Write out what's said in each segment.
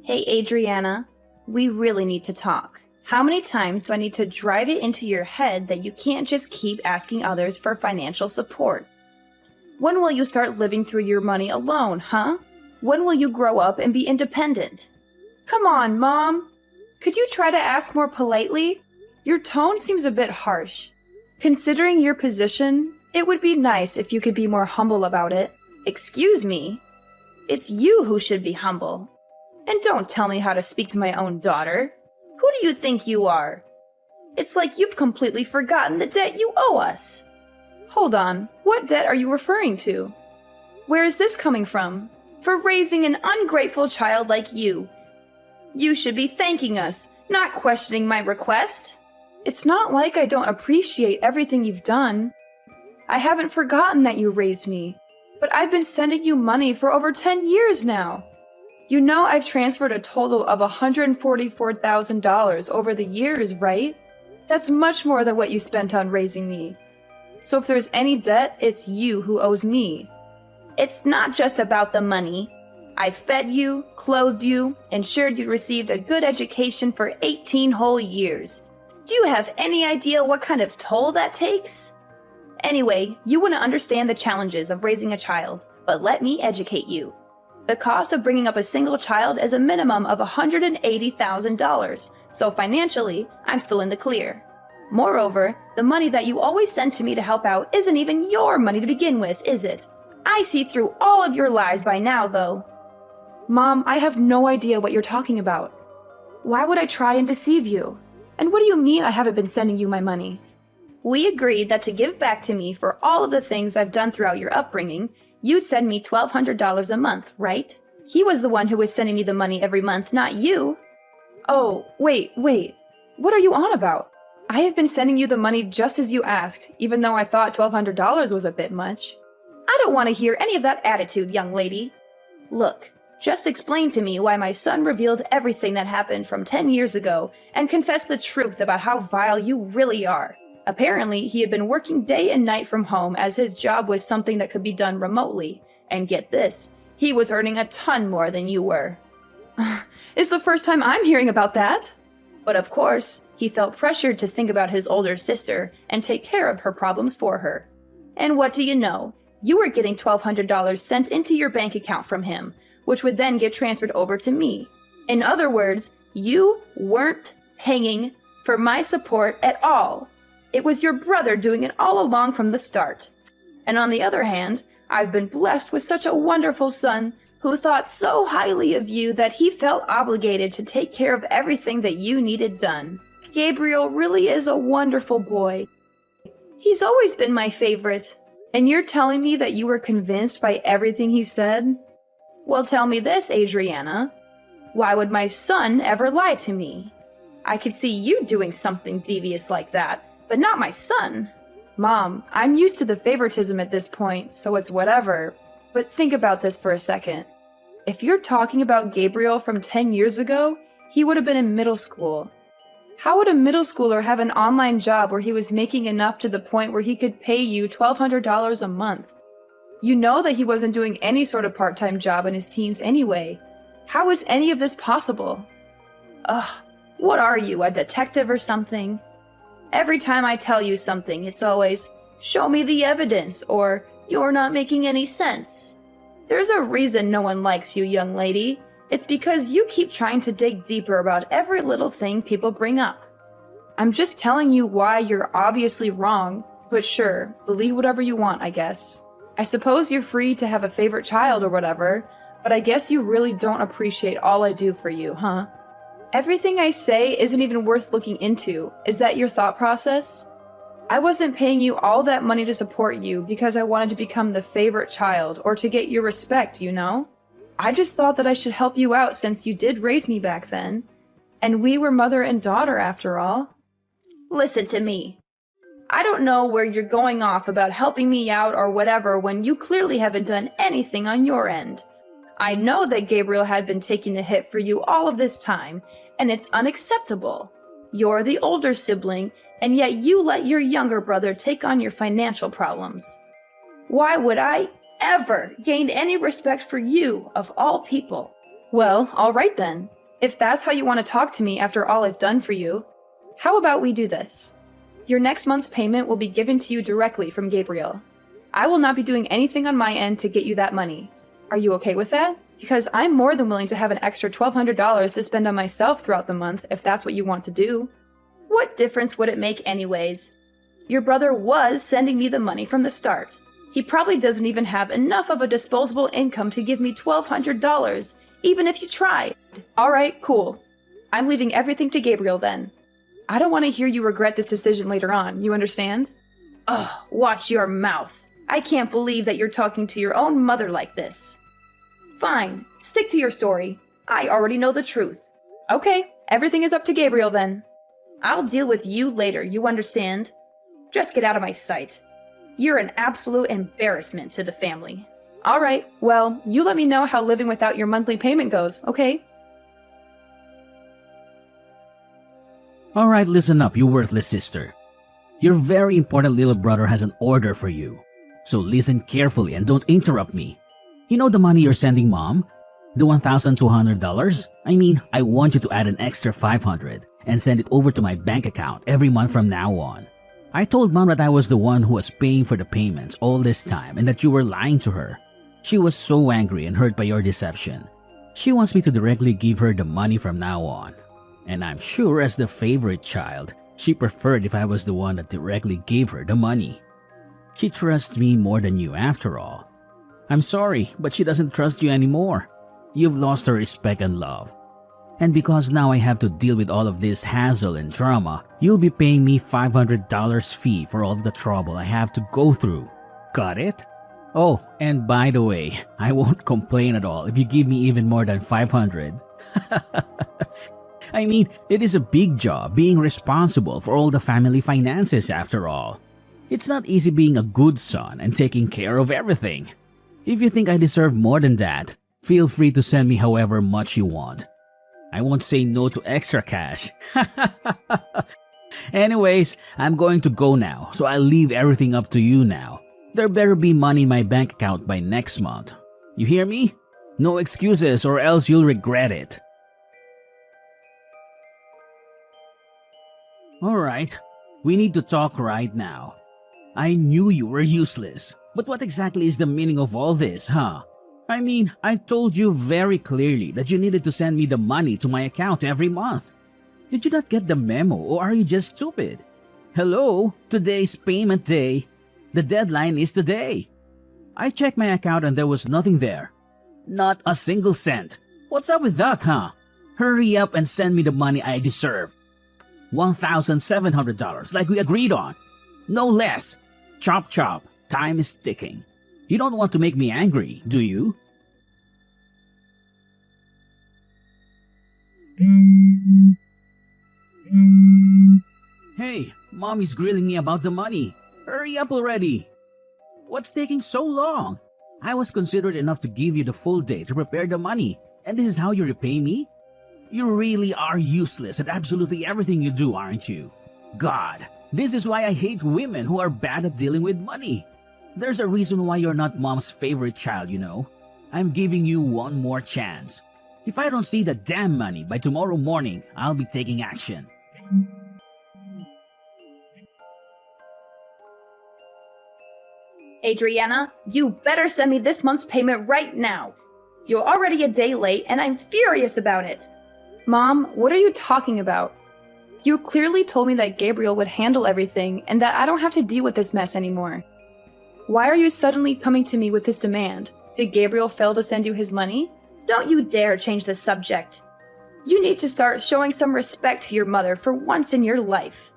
Hey, Adriana, we really need to talk. How many times do I need to drive it into your head that you can't just keep asking others for financial support? When will you start living through your money alone, huh? When will you grow up and be independent? Come on, Mom. Could you try to ask more politely? Your tone seems a bit harsh. Considering your position, it would be nice if you could be more humble about it. Excuse me? It's you who should be humble. And don't tell me how to speak to my own daughter. Who do you think you are? It's like you've completely forgotten the debt you owe us. Hold on, what debt are you referring to? Where is this coming from? For raising an ungrateful child like you. You should be thanking us, not questioning my request. It's not like I don't appreciate everything you've done. I haven't forgotten that you raised me, but I've been sending you money for over 10 years now. You know I've transferred a total of $144,000 over the years, right? That's much more than what you spent on raising me. So if there's any debt, it's you who owes me. It's not just about the money. I fed you, clothed you, ensured you received a good education for 18 whole years. Do you have any idea what kind of toll that takes? Anyway, you wouldn't understand the challenges of raising a child, but let me educate you. The cost of bringing up a single child is a minimum of $180,000, so financially, I'm still in the clear. Moreover, the money that you always send to me to help out isn't even your money to begin with, is it? I see through all of your lies by now, though. Mom, I have no idea what you're talking about. Why would I try and deceive you? And what do you mean I haven't been sending you my money? We agreed that to give back to me for all of the things I've done throughout your upbringing, you'd send me $1,200 a month, right? He was the one who was sending me the money every month, not you. Oh, wait. What are you on about? I have been sending you the money just as you asked, even though I thought $1,200 was a bit much. I don't want to hear any of that attitude, young lady. Look, just explain to me why my son revealed everything that happened from 10 years ago and confessed the truth about how vile you really are. Apparently, he had been working day and night from home as his job was something that could be done remotely. And get this, he was earning a ton more than you were. It's the first time I'm hearing about that. But of course, he felt pressured to think about his older sister and take care of her problems for her. And what do you know? You were getting $1,200 sent into your bank account from him, which would then get transferred over to me. In other words, you weren't paying for my support at all. It was your brother doing it all along from the start. And on the other hand, I've been blessed with such a wonderful son who thought so highly of you that he felt obligated to take care of everything that you needed done. Gabriel really is a wonderful boy. He's always been my favorite. And you're telling me that you were convinced by everything he said? Well, tell me this, Adriana. Why would my son ever lie to me? I could see you doing something devious like that, but not my son. Mom, I'm used to the favoritism at this point, so it's whatever. But think about this for a second. If you're talking about Gabriel from 10 years ago, he would have been in middle school. How would a middle schooler have an online job where he was making enough to the point where he could pay you $1,200 a month? You know that he wasn't doing any sort of part-time job in his teens anyway. How is any of this possible? Ugh, what are you, a detective or something? Every time I tell you something, it's always, show me the evidence, or you're not making any sense. There's a reason no one likes you, young lady. It's because you keep trying to dig deeper about every little thing people bring up. I'm just telling you why you're obviously wrong, but sure, believe whatever you want, I guess. I suppose you're free to have a favorite child or whatever, but I guess you really don't appreciate all I do for you, huh? Everything I say isn't even worth looking into. Is that your thought process? I wasn't paying you all that money to support you because I wanted to become the favorite child or to get your respect, you know? I just thought that I should help you out since you did raise me back then. And we were mother and daughter after all. Listen to me. I don't know where you're going off about helping me out or whatever when you clearly haven't done anything on your end. I know that Gabriel had been taking the hit for you all of this time, and it's unacceptable. You're the older sibling, and yet you let your younger brother take on your financial problems. Why would I ever gain any respect for you, of all people? Well, all right then. If that's how you want to talk to me after all I've done for you, how about we do this? Your next month's payment will be given to you directly from Gabriel. I will not be doing anything on my end to get you that money. Are you okay with that? Because I'm more than willing to have an extra $1,200 to spend on myself throughout the month if that's what you want to do. What difference would it make anyways? Your brother was sending me the money from the start. He probably doesn't even have enough of a disposable income to give me $1,200, even if you tried. Alright, cool. I'm leaving everything to Gabriel then. I don't want to hear you regret this decision later on, you understand? Ugh, watch your mouth. I can't believe that you're talking to your own mother like this. Fine, stick to your story. I already know the truth. Okay, everything is up to Gabriel then. I'll deal with you later, you understand? Just get out of my sight. You're an absolute embarrassment to the family. Alright, well, you let me know how living without your monthly payment goes, okay? Alright, listen up, you worthless sister. Your very important little brother has an order for you. So listen carefully and don't interrupt me. You know the money you're sending mom? The $1,200? I mean, I want you to add an extra $500 and send it over to my bank account every month from now on. I told mom that I was the one who was paying for the payments all this time and that you were lying to her. She was so angry and hurt by your deception. She wants me to directly give her the money from now on. And I'm sure as the favorite child, she preferred if I was the one that directly gave her the money. She trusts me more than you after all. I'm sorry, but she doesn't trust you anymore. You've lost her respect and love. And because now I have to deal with all of this hassle and drama, you'll be paying me $500 fee for all the trouble I have to go through. Got it? Oh, and by the way, I won't complain at all if you give me even more than $500. I mean, it is a big job being responsible for all the family finances after all. It's not easy being a good son and taking care of everything. If you think I deserve more than that, feel free to send me however much you want. I won't say no to extra cash. Anyways, I'm going to go now, so I'll leave everything up to you now. There better be money in my bank account by next month. You hear me? No excuses or else you'll regret it. Alright, we need to talk right now. I knew you were useless, but what exactly is the meaning of all this, huh? I mean, I told you very clearly that you needed to send me the money to my account every month. Did you not get the memo or are you just stupid? Hello, today's payment day. The deadline is today. I checked my account and there was nothing there. Not a single cent. What's up with that, huh? Hurry up and send me the money I deserve. $1,700 like we agreed on. No less. Chop chop. Time is ticking. You don't want to make me angry, do you? Hey, mommy's grilling me about the money. Hurry up already. What's taking so long? I was considerate enough to give you the full day to prepare the money, and this is how you repay me? You really are useless at absolutely everything you do, aren't you? God, this is why I hate women who are bad at dealing with money. There's a reason why you're not mom's favorite child, you know. I'm giving you one more chance. If I don't see the damn money by tomorrow morning, I'll be taking action. Adriana, you better send me this month's payment right now. You're already a day late and I'm furious about it. Mom, what are you talking about? You clearly told me that Gabriel would handle everything and that I don't have to deal with this mess anymore. Why are you suddenly coming to me with this demand? Did Gabriel fail to send you his money? Don't you dare change the subject. You need to start showing some respect to your mother for once in your life.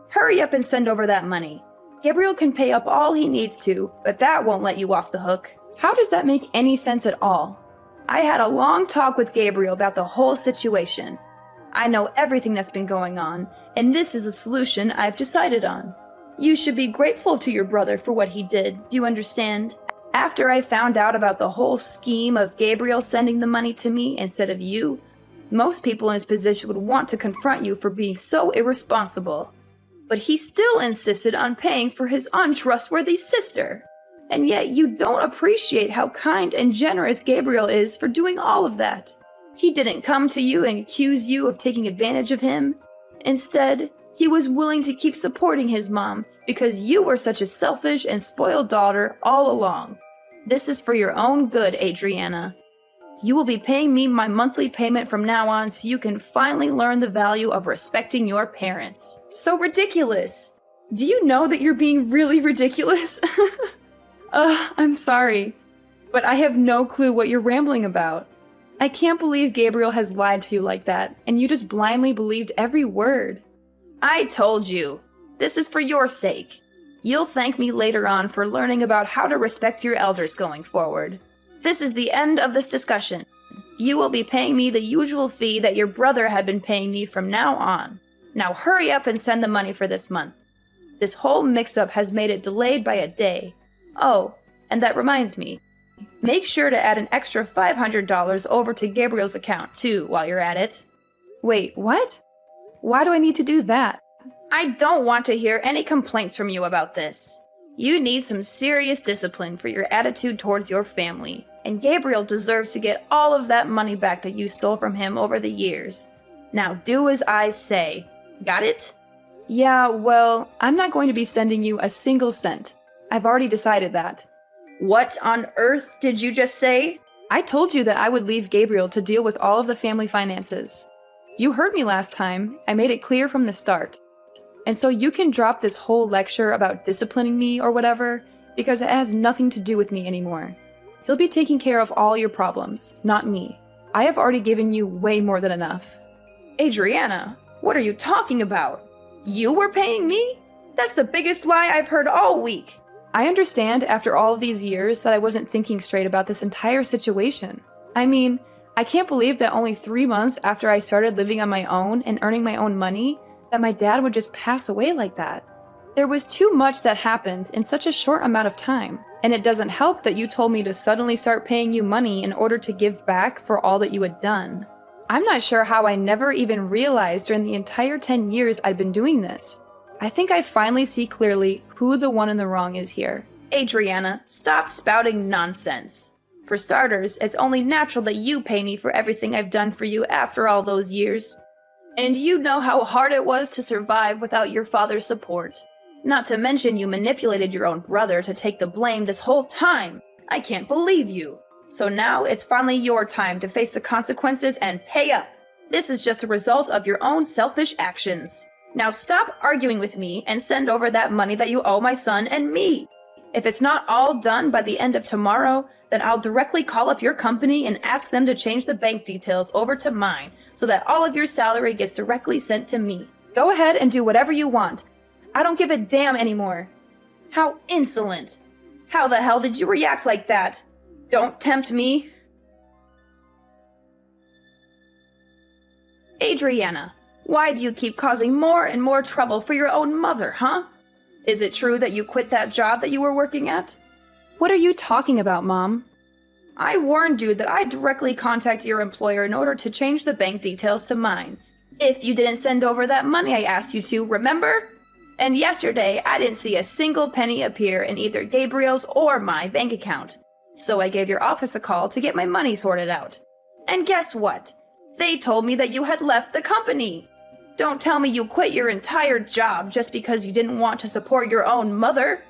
Hurry up and send over that money. Gabriel can pay up all he needs to, but that won't let you off the hook. How does that make any sense at all? I had a long talk with Gabriel about the whole situation. I know everything that's been going on, and this is the solution I've decided on. You should be grateful to your brother for what he did, do you understand? After I found out about the whole scheme of Gabriel sending the money to me instead of you, most people in his position would want to confront you for being so irresponsible. But he still insisted on paying for his untrustworthy sister. And yet you don't appreciate how kind and generous Gabriel is for doing all of that. He didn't come to you and accuse you of taking advantage of him. Instead, he was willing to keep supporting his mom because you were such a selfish and spoiled daughter all along. This is for your own good, Adriana. You will be paying me my monthly payment from now on so you can finally learn the value of respecting your parents. So ridiculous! Do you know that you're being really ridiculous? I'm sorry, but I have no clue what you're rambling about. I can't believe Gabriel has lied to you like that, and you just blindly believed every word. I told you. This is for your sake. You'll thank me later on for learning about how to respect your elders going forward. This is the end of this discussion. You will be paying me the usual fee that your brother had been paying me from now on. Now hurry up and send the money for this month. This whole mix-up has made it delayed by a day. Oh, and that reminds me. Make sure to add an extra $500 over to Gabriel's account, too, while you're at it. Wait, what? Why do I need to do that? I don't want to hear any complaints from you about this. You need some serious discipline for your attitude towards your family, and Gabriel deserves to get all of that money back that you stole from him over the years. Now do as I say. Got it? Yeah, well, I'm not going to be sending you a single cent. I've already decided that. What on earth did you just say? I told you that I would leave Gabriel to deal with all of the family finances. You heard me last time. I made it clear from the start. And so you can drop this whole lecture about disciplining me or whatever, because it has nothing to do with me anymore. He'll be taking care of all your problems, not me. I have already given you way more than enough. Adriana, what are you talking about? You were paying me? That's the biggest lie I've heard all week. I understand after all of these years that I wasn't thinking straight about this entire situation. I mean, I can't believe that only 3 months after I started living on my own and earning my own money, that my dad would just pass away like that. There was too much that happened in such a short amount of time, and it doesn't help that you told me to suddenly start paying you money in order to give back for all that you had done. I'm not sure how I never even realized during the entire 10 years I'd been doing this. I think I finally see clearly who the one in the wrong is here. Adriana, stop spouting nonsense. For starters, it's only natural that you pay me for everything I've done for you after all those years. And you know how hard it was to survive without your father's support. Not to mention you manipulated your own brother to take the blame this whole time. I can't believe you. So now it's finally your time to face the consequences and pay up. This is just a result of your own selfish actions. Now stop arguing with me and send over that money that you owe my son and me. If it's not all done by the end of tomorrow, then I'll directly call up your company and ask them to change the bank details over to mine so that all of your salary gets directly sent to me. Go ahead and do whatever you want. I don't give a damn anymore. How insolent! How the hell did you react like that? Don't tempt me. Adriana, why do you keep causing more and more trouble for your own mother, huh? Is it true that you quit that job that you were working at? What are you talking about, Mom? I warned you that I'd directly contact your employer in order to change the bank details to mine. If you didn't send over that money I asked you to, remember? And yesterday, I didn't see a single penny appear in either Gabriel's or my bank account. So I gave your office a call to get my money sorted out. And guess what? They told me that you had left the company. Don't tell me you quit your entire job just because you didn't want to support your own mother.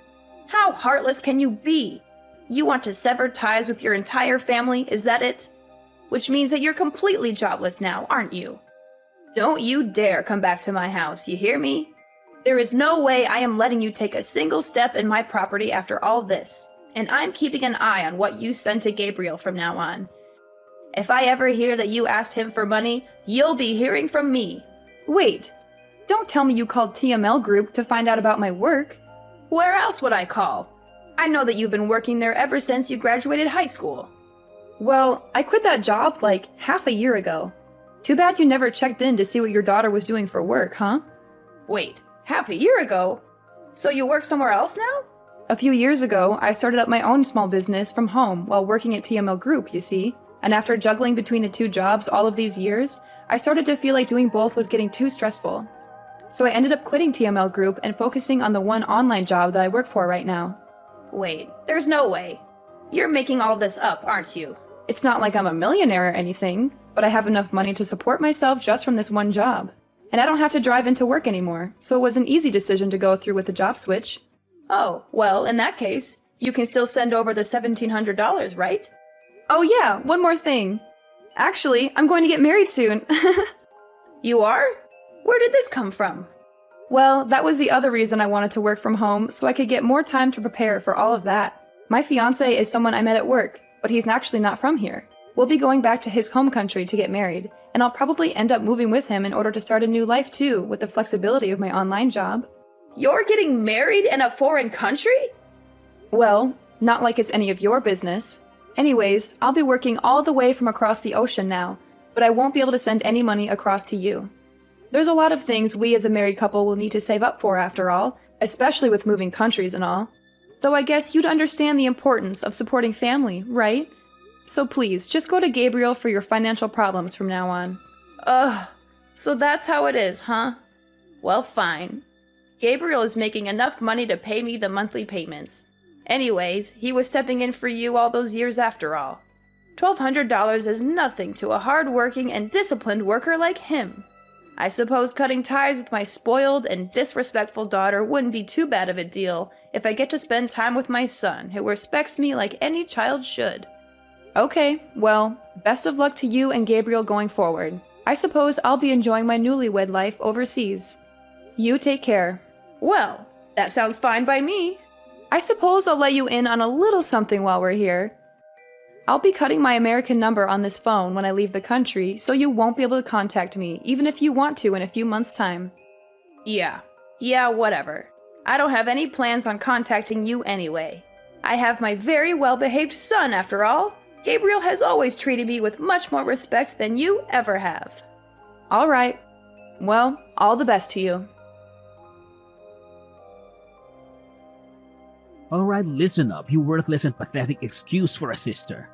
How heartless can you be? You want to sever ties with your entire family, is that it? Which means that you're completely jobless now, aren't you? Don't you dare come back to my house, you hear me? There is no way I am letting you take a single step in my property after all this, and I'm keeping an eye on what you send to Gabriel from now on. If I ever hear that you asked him for money, you'll be hearing from me. Wait, don't tell me you called TML Group to find out about my work. Where else would I call? I know that you've been working there ever since you graduated high school. Well, I quit that job like half a year ago. Too bad you never checked in to see what your daughter was doing for work, huh? Wait, half a year ago? So you work somewhere else now? A few years ago, I started up my own small business from home while working at TML Group, you see. And after juggling between the two jobs all of these years, I started to feel like doing both was getting too stressful. So I ended up quitting TML Group and focusing on the one online job that I work for right now. Wait, there's no way. You're making all this up, aren't you? It's not like I'm a millionaire or anything. but I have enough money to support myself just from this one job. And I don't have to drive into work anymore, so it was an easy decision to go through with the job switch. Oh, well, in that case, you can still send over the $1,700, right? Oh yeah, one more thing. Actually, I'm going to get married soon. You are? Where did this come from? Well, that was the other reason I wanted to work from home, so I could get more time to prepare for all of that. My fiancé is someone I met at work, but he's actually not from here. We'll be going back to his home country to get married, and I'll probably end up moving with him in order to start a new life too, with the flexibility of my online job. You're getting married in a foreign country? Well, not like it's any of your business. Anyways, I'll be working all the way from across the ocean now, but I won't be able to send any money across to you. There's a lot of things we as a married couple will need to save up for after all, especially with moving countries and all. Though I guess you'd understand the importance of supporting family, right? So please, just go to Gabriel for your financial problems from now on. Ugh, so that's how it is, huh? Well, fine. Gabriel is making enough money to pay me the monthly payments. Anyways, he was stepping in for you all those years after all. $1,200 is nothing to a hard-working and disciplined worker like him. I suppose cutting ties with my spoiled and disrespectful daughter wouldn't be too bad of a deal if I get to spend time with my son, who respects me like any child should. Okay, well, best of luck to you and Gabriel going forward. I suppose I'll be enjoying my newlywed life overseas. You take care. Well, that sounds fine by me. I suppose I'll let you in on a little something while we're here. I'll be cutting my American number on this phone when I leave the country, so you won't be able to contact me, even if you want to in a few months' time. Yeah, whatever. I don't have any plans on contacting you anyway. I have my very well-behaved son, after all. Gabriel has always treated me with much more respect than you ever have. All right. Well, all the best to you. Alright, listen up, you worthless and pathetic excuse for a sister.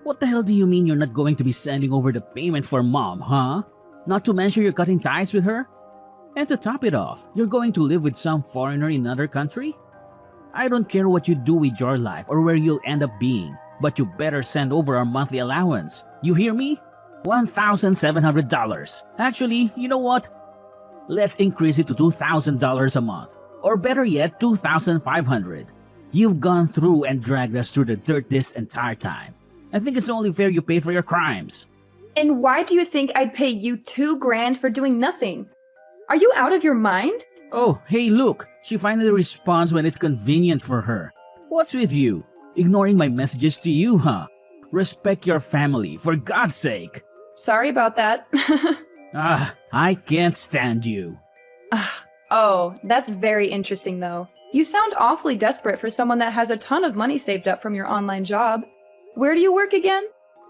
What the hell do you mean you're not going to be sending over the payment for mom, huh? Not to mention you're cutting ties with her? And to top it off, you're going to live with some foreigner in another country? I don't care what you do with your life or where you'll end up being, but you better send over our monthly allowance. You hear me? $1,700. Actually, you know what? Let's increase it to $2,000 a month. Or better yet, $2,500. You've gone through and dragged us through the dirt this entire time. I think it's only fair you pay for your crimes. And why do you think I'd pay you $2,000 for doing nothing? Are you out of your mind? Oh, hey look, she finally responds when it's convenient for her. What's with you? Ignoring my messages to you, huh? Respect your family, for God's sake. Sorry about that. I can't stand you. Oh, that's very interesting though. You sound awfully desperate for someone that has a ton of money saved up from your online job. Where do you work again?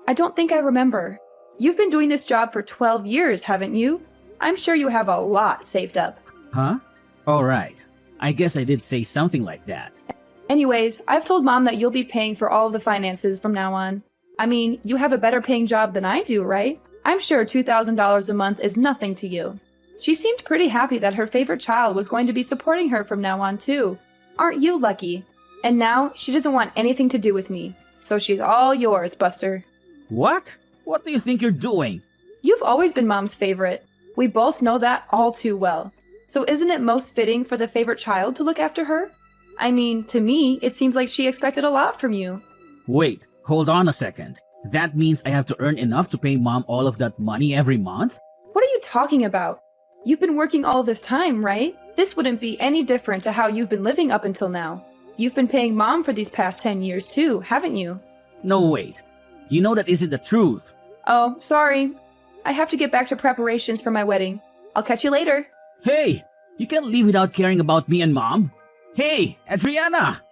I don't think I remember. You've been doing this job for 12 years, haven't you? I'm sure you have a lot saved up. Huh? Alright. I guess I did say something like that. Anyways, I've told Mom that you'll be paying for all of the finances from now on. I mean, you have a better paying job than I do, right? I'm sure $2,000 a month is nothing to you. She seemed pretty happy that her favorite child was going to be supporting her from now on, too. Aren't you lucky? And now, she doesn't want anything to do with me. So she's all yours, Buster. What? What do you think you're doing? You've always been Mom's favorite. We both know that all too well. So isn't it most fitting for the favorite child to look after her? I mean, to me, it seems like she expected a lot from you. Wait, hold on a second. That means I have to earn enough to pay Mom all of that money every month? What are you talking about? You've been working all this time, right? This wouldn't be any different to how you've been living up until now. You've been paying Mom for these past 10 years too, haven't you? No, wait. You know that isn't the truth. Oh, sorry. I have to get back to preparations for my wedding. I'll catch you later. Hey! You can't leave without caring about me and Mom. Hey, Adriana!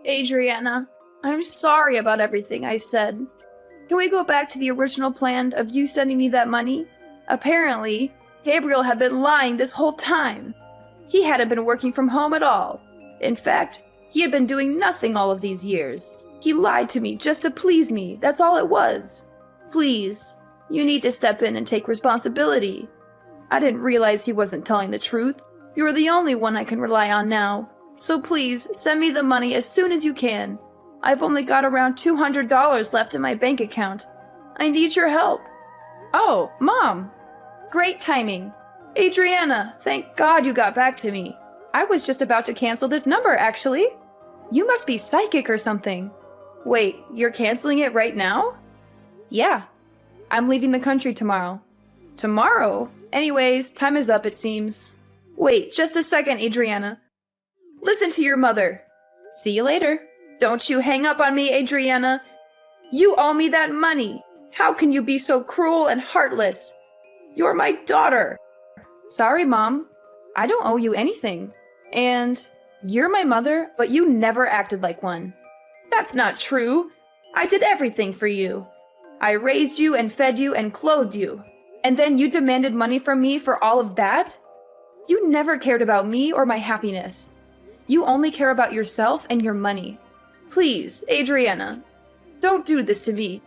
Adriana, I'm sorry about everything I said. Can we go back to the original plan of you sending me that money? Apparently, Gabriel had been lying this whole time. He hadn't been working from home at all. In fact, he had been doing nothing all of these years. He lied to me just to please me, that's all it was. Please, you need to step in and take responsibility. I didn't realize he wasn't telling the truth. You're the only one I can rely on now. So please, send me the money as soon as you can. I've only got around $200 left in my bank account. I need your help. Oh, Mom! Great timing. Adriana, thank God you got back to me. I was just about to cancel this number, actually. You must be psychic or something. Wait, you're canceling it right now? Yeah. I'm leaving the country tomorrow. Tomorrow? Anyways, time is up, it seems. Wait, just a second, Adriana. Listen to your mother. See you later. Don't you hang up on me, Adriana. You owe me that money. How can you be so cruel and heartless? You're my daughter. Sorry, Mom. I don't owe you anything. And you're my mother, but you never acted like one. That's not true. I did everything for you. I raised you and fed you and clothed you. And then you demanded money from me for all of that? You never cared about me or my happiness. You only care about yourself and your money. Please, Adriana, don't do this to me.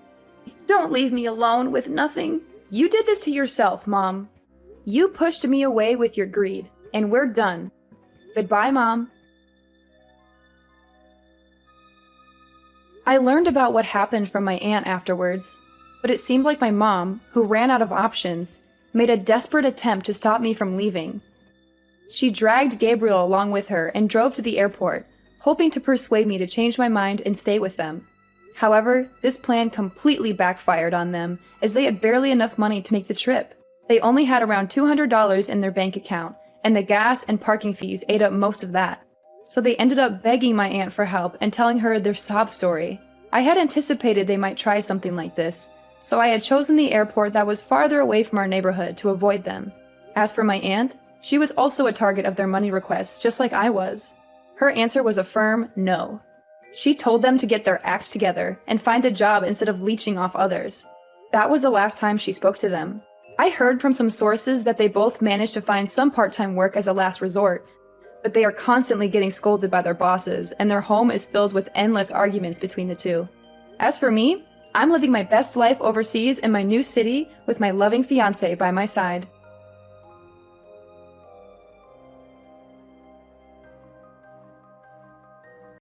Don't leave me alone with nothing. You did this to yourself, Mom. You pushed me away with your greed, and we're done. Goodbye, Mom. I learned about what happened from my aunt afterwards, but it seemed like my mom, who ran out of options, made a desperate attempt to stop me from leaving. She dragged Gabriel along with her and drove to the airport, hoping to persuade me to change my mind and stay with them. However, this plan completely backfired on them, as they had barely enough money to make the trip. They only had around $200 in their bank account, and the gas and parking fees ate up most of that. So they ended up begging my aunt for help and telling her their sob story. I had anticipated they might try something like this, so I had chosen the airport that was farther away from our neighborhood to avoid them. As for my aunt, she was also a target of their money requests, just like I was. Her answer was a firm no. She told them to get their act together and find a job instead of leeching off others. That was the last time she spoke to them. I heard from some sources that they both managed to find some part-time work as a last resort, but they are constantly getting scolded by their bosses, and their home is filled with endless arguments between the two. As for me, I'm living my best life overseas in my new city with my loving fiancé by my side.